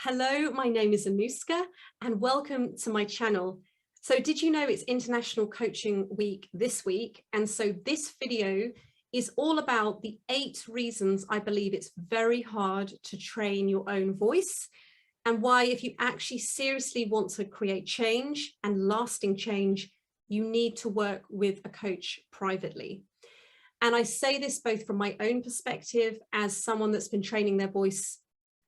Hello, my name is Anuska and welcome to my channel. So did you know it's International Coaching Week this week? And so this video is all about the 8 reasons I believe it's very hard to train your own voice, and why if you actually seriously want to create change and lasting change, you need to work with a coach privately. And I say this both from my own perspective as someone that's been training their voice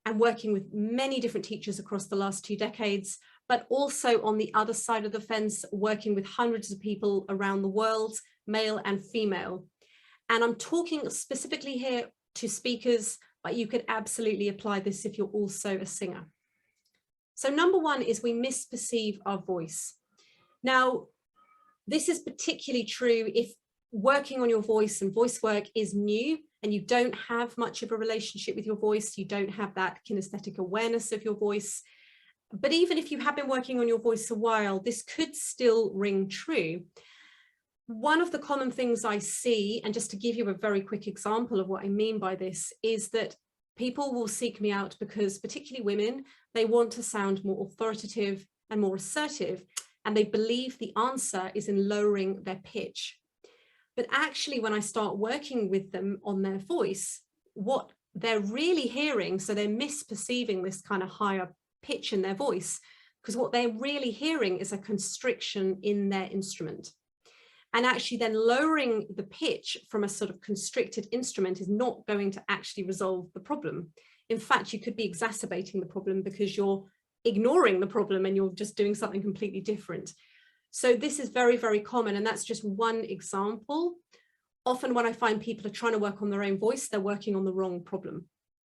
and working with many different teachers across the last 2 decades, but also on the other side of the fence, working with hundreds of people around the world, male and female. And I'm talking specifically here to speakers, but you could absolutely apply this if you're also a singer. So number 1 is we misperceive our voice. Now, this is particularly true if working on your voice and voice work is new and you don't have much of a relationship with your voice, you don't have that kinesthetic awareness of your voice. But even if you have been working on your voice a while, this could still ring true. One of the common things I see, and just to give you a very quick example of what I mean by this, is that people will seek me out because, particularly women, they want to sound more authoritative and more assertive, and they believe the answer is in lowering their pitch. But actually, when I start working with them on their voice, what they're really hearing, so they're misperceiving this kind of higher pitch in their voice, because what they're really hearing is a constriction in their instrument. And actually then lowering the pitch from a sort of constricted instrument is not going to actually resolve the problem. In fact, you could be exacerbating the problem because you're ignoring the problem and you're just doing something completely different. So this is very, very common, and that's just one example. Often when I find people are trying to work on their own voice, they're working on the wrong problem.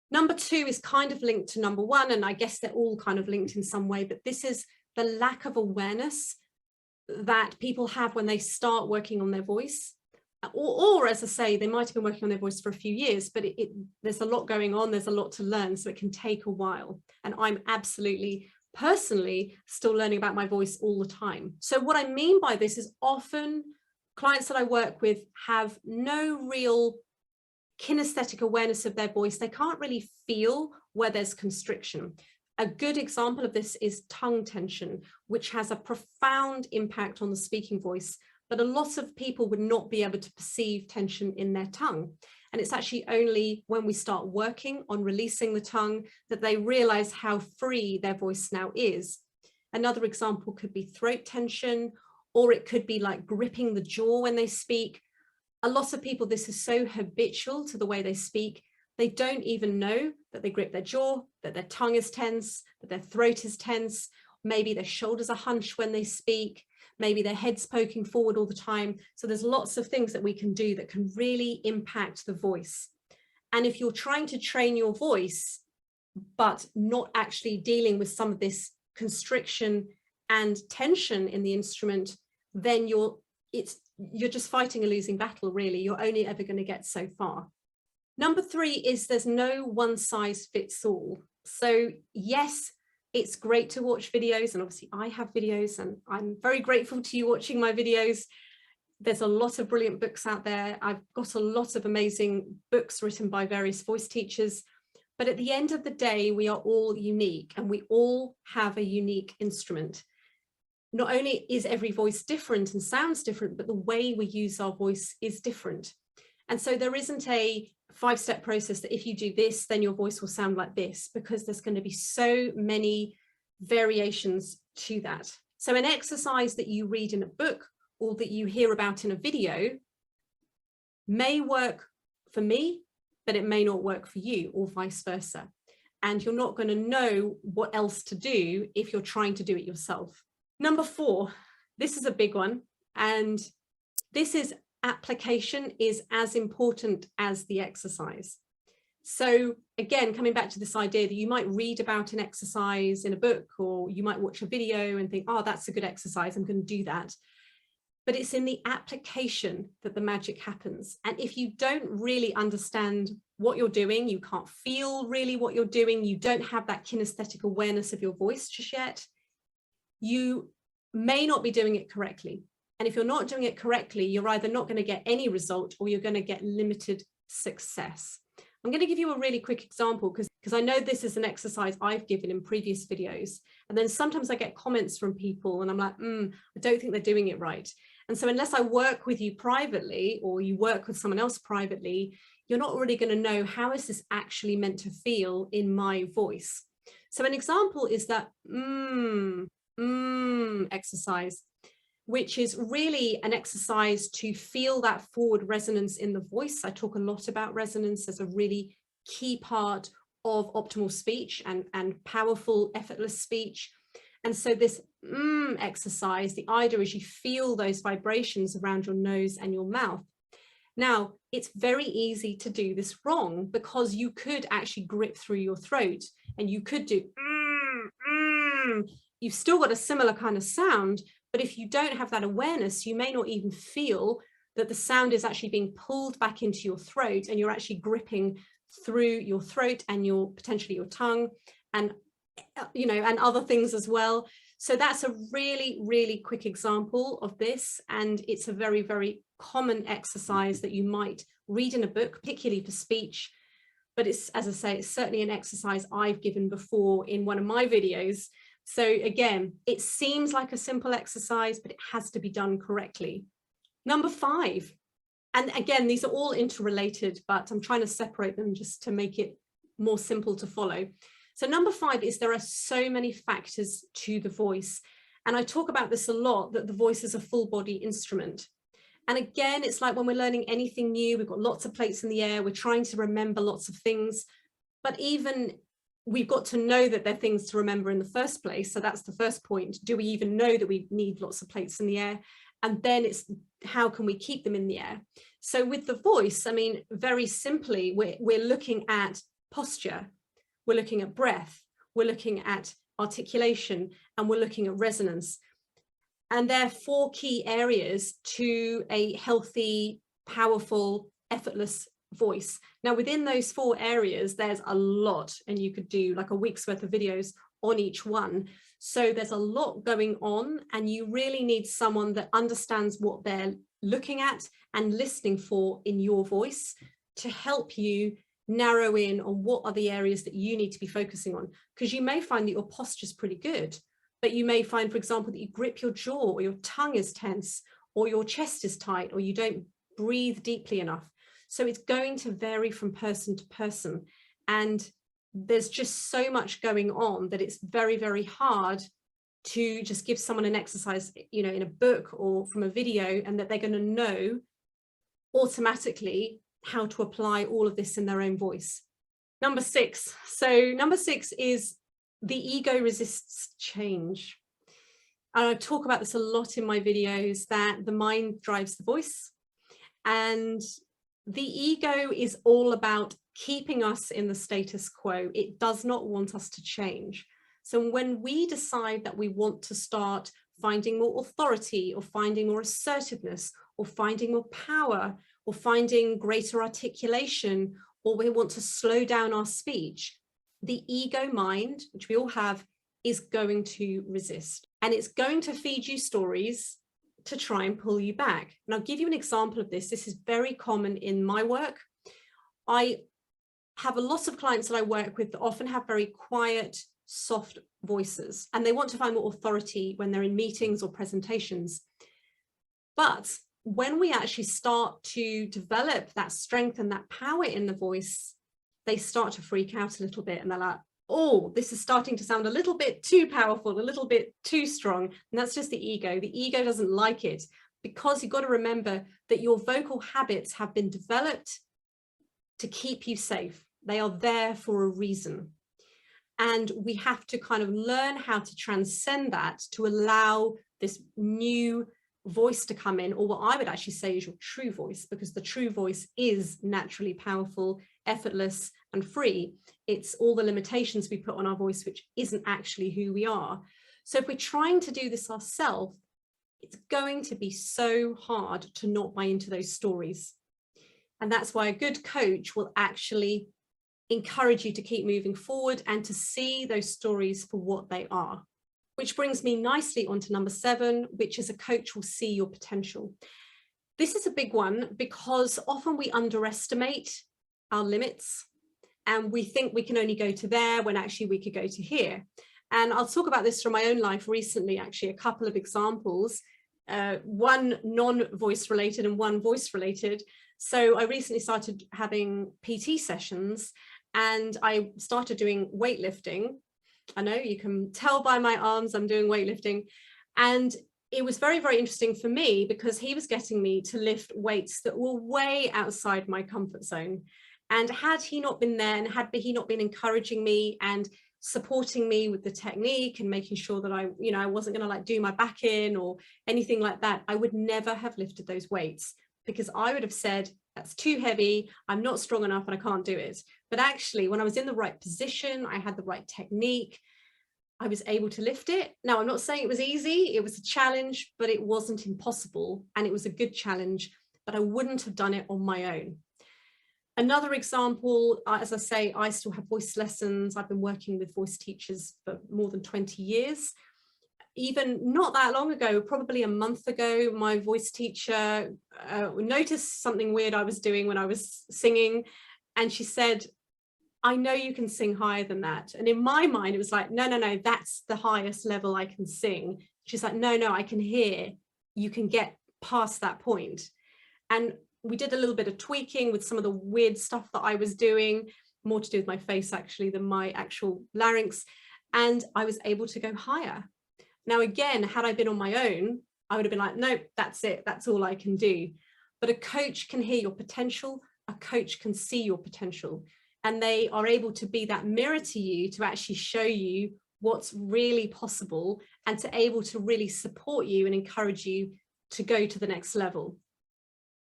Number 2 is kind of linked to number 1, and I guess they're all kind of linked in some way, but this is the lack of awareness that people have when they start working on their voice. Or as I say, they might have been working on their voice for a few years, but there's a lot going on, there's a lot to learn, so it can take a while. And I'm absolutely personally still learning about my voice all the time. So what I mean by this is often clients that I work with have no real kinesthetic awareness of their voice. They can't really feel where there's constriction. A good example of this is tongue tension, which has a profound impact on the speaking voice, but a lot of people would not be able to perceive tension in their tongue. And it's actually only when we start working on releasing the tongue that they realize how free their voice now is. Another example could be throat tension, or it could be like gripping the jaw when they speak. A lot of people, this is so habitual to the way they speak, they don't even know that they grip their jaw, that their tongue is tense, that their throat is tense. Maybe their shoulders are hunched when they speak. Maybe their head's poking forward all the time. So there's lots of things that we can do that can really impact the voice. And if you're trying to train your voice, but not actually dealing with some of this constriction and tension in the instrument, then you're just fighting a losing battle, really. You're only ever going to get so far. Number 3 is there's no one size fits all. So yes, it's great to watch videos, and obviously I have videos and I'm very grateful to you watching my videos. There's a lot of brilliant books out there. I've got a lot of amazing books written by various voice teachers, but at the end of the day, we are all unique and we all have a unique instrument. Not only is every voice different and sounds different, but the way we use our voice is different. And so there isn't a 5-step process that if you do this, then your voice will sound like this, because there's going to be so many variations to that. So an exercise that you read in a book or that you hear about in a video may work for me, but it may not work for you, or vice versa. And you're not going to know what else to do if you're trying to do it yourself. Number 4, this is a big one, and this is application is as important as the exercise. So again, coming back to this idea that you might read about an exercise in a book, or you might watch a video and think, oh, that's a good exercise, I'm going to do that. But it's in the application that the magic happens. And if you don't really understand what you're doing, you can't feel really what you're doing, you don't have that kinesthetic awareness of your voice just yet, you may not be doing it correctly. And if you're not doing it correctly, you're either not going to get any result or you're going to get limited success. I'm going to give you a really quick example because I know this is an exercise I've given in previous videos. And then sometimes I get comments from people and I'm like, I don't think they're doing it right. And so unless I work with you privately or you work with someone else privately, you're not really going to know how is this actually meant to feel in my voice. So an example is that exercise, which is really an exercise to feel that forward resonance in the voice. I talk a lot about resonance as a really key part of optimal speech and powerful, effortless speech. And so this exercise, the idea is you feel those vibrations around your nose and your mouth. Now, it's very easy to do this wrong because you could actually grip through your throat and you could do You've still got a similar kind of sound, but if you don't have that awareness, you may not even feel that the sound is actually being pulled back into your throat and you're actually gripping through your throat and potentially your tongue and and other things as well. So that's a really, really quick example of this. And it's a very, very common exercise that you might read in a book, particularly for speech. But it's, as I say, it's certainly an exercise I've given before in one of my videos. So again, it seems like a simple exercise, but it has to be done correctly. Number 5. And again, these are all interrelated, but I'm trying to separate them just to make it more simple to follow. So number 5 is there are so many factors to the voice. And I talk about this a lot, that the voice is a full body instrument. And again, it's like when we're learning anything new, we've got lots of plates in the air, we're trying to remember lots of things, but even we've got to know that they're things to remember in the first place. So that's the first point. Do we even know that we need lots of plates in the air? And then it's how can we keep them in the air? So with the voice, I mean, very simply, we're looking at posture, we're looking at breath, we're looking at articulation, and we're looking at resonance. And there are 4 key areas to a healthy, powerful, effortless voice. Now, within those 4 areas, there's a lot, and you could do like a week's worth of videos on each one. So there's a lot going on, and you really need someone that understands what they're looking at and listening for in your voice to help you narrow in on what are the areas that you need to be focusing on. Because you may find that your posture is pretty good, but you may find, for example, that you grip your jaw or your tongue is tense or your chest is tight or you don't breathe deeply enough. So it's going to vary from person to person. And there's just so much going on that it's very, very hard to just give someone an exercise, in a book or from a video, and that they're going to know automatically how to apply all of this in their own voice. Number 6. So number 6 is the ego resists change. And I talk about this a lot in my videos, that the mind drives the voice, and the ego is all about keeping us in the status quo. It does not want us to change. So when we decide that we want to start finding more authority or finding more assertiveness or finding more power or finding greater articulation, or we want to slow down our speech, the ego mind, which we all have, is going to resist. And it's going to feed you stories to try and pull you back. And I'll give you an example of this. This is very common in my work. I have a lot of clients that I work with that often have very quiet, soft voices, and they want to find more authority when they're in meetings or presentations. But when we actually start to develop that strength and that power in the voice, they start to freak out a little bit, and they're like, oh, this is starting to sound a little bit too powerful, a little bit too strong. And that's just the ego. The ego doesn't like it, because you've got to remember that your vocal habits have been developed to keep you safe. They are there for a reason. And we have to kind of learn how to transcend that to allow this new voice to come in, or what I would actually say is your true voice, because the true voice is naturally powerful, effortless, and free. It's all the limitations we put on our voice, which isn't actually who we are. So if we're trying to do this ourselves, it's going to be so hard to not buy into those stories. And that's why a good coach will actually encourage you to keep moving forward and to see those stories for what they are. Which brings me nicely onto number 7, which is a coach will see your potential. This is a big one, because often we underestimate our limits. and we think we can only go to there when actually we could go to here. And I'll talk about this from my own life recently, actually, a couple of examples, one non-voice related and one voice related. So I recently started having PT sessions, and I started doing weightlifting. I know you can tell by my arms I'm doing weightlifting. And it was very, very interesting for me because he was getting me to lift weights that were way outside my comfort zone. And had he not been there, and had he not been encouraging me and supporting me with the technique and making sure that I wasn't going to like do my back in or anything like that, I would never have lifted those weights, because I would have said, that's too heavy, I'm not strong enough and I can't do it. But actually, when I was in the right position, I had the right technique, I was able to lift it. Now, I'm not saying it was easy, it was a challenge, but it wasn't impossible, and it was a good challenge, but I wouldn't have done it on my own. Another example, as I say, I still have voice lessons. I've been working with voice teachers for more than 20 years. Even not that long ago, probably a month ago, my voice teacher noticed something weird I was doing when I was singing, and she said, I know you can sing higher than that. And in my mind, it was like, no, that's the highest level I can sing. She's like, no, I can hear, you can get past that point. And we did a little bit of tweaking with some of the weird stuff that I was doing, more to do with my face actually than my actual larynx. And I was able to go higher. Now, again, had I been on my own, I would have been like, no, that's it. That's all I can do. But a coach can hear your potential. A coach can see your potential, and they are able to be that mirror to you to actually show you what's really possible and to able to really support you and encourage you to go to the next level.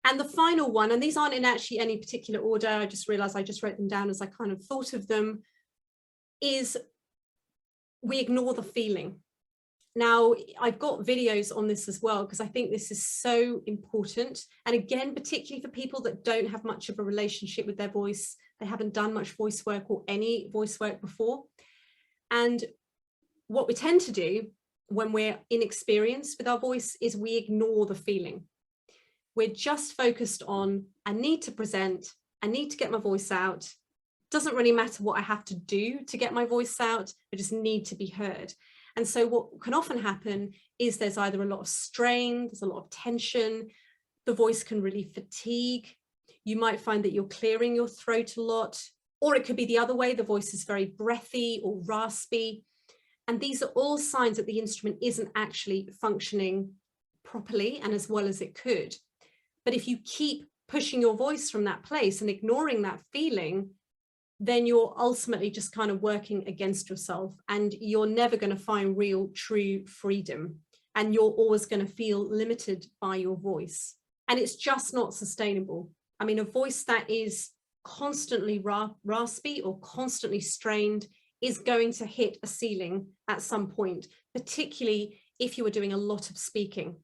And the final one, and these aren't in actually any particular order, I just realized I just wrote them down as I kind of thought of them, is we ignore the feeling. Now, I've got videos on this as well, because I think this is so important. And again, particularly for people that don't have much of a relationship with their voice, they haven't done much voice work or any voice work before. And what we tend to do when we're inexperienced with our voice is we ignore the feeling. We're just focused on, I need to present, I need to get my voice out. Doesn't really matter what I have to do to get my voice out, I just need to be heard. And so what can often happen is there's either a lot of strain, there's a lot of tension, the voice can really fatigue. You might find that you're clearing your throat a lot, or it could be the other way, the voice is very breathy or raspy. And these are all signs that the instrument isn't actually functioning properly and as well as it could. But if you keep pushing your voice from that place and ignoring that feeling, then you're ultimately just kind of working against yourself, and you're never going to find real, true freedom. And you're always going to feel limited by your voice. And it's just not sustainable. I mean, a voice that is constantly raspy or constantly strained is going to hit a ceiling at some point, particularly if you were doing a lot of speaking.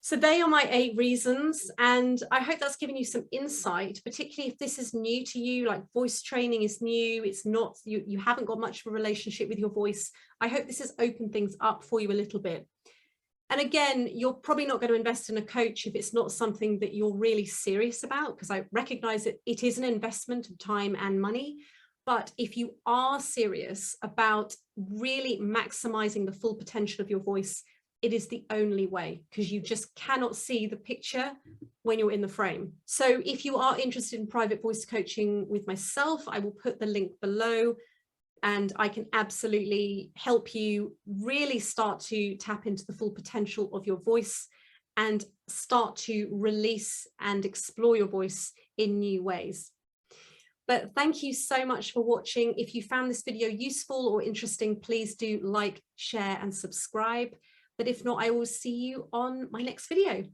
So they are my 8 reasons, and I hope that's given you some insight, particularly if this is new to you, like voice training is new, it's not, you haven't got much of a relationship with your voice. I hope this has opened things up for you a little bit. And again, you're probably not going to invest in a coach if it's not something that you're really serious about, because I recognize that it is an investment of time and money. But if you are serious about really maximizing the full potential of your voice, it is the only way, because you just cannot see the picture when you're in the frame. So if you are interested in private voice coaching with myself, I will put the link below, and I can absolutely help you really start to tap into the full potential of your voice and start to release and explore your voice in new ways. But thank you so much for watching. If you found this video useful or interesting, please do like, share and subscribe. But if not, I will see you on my next video.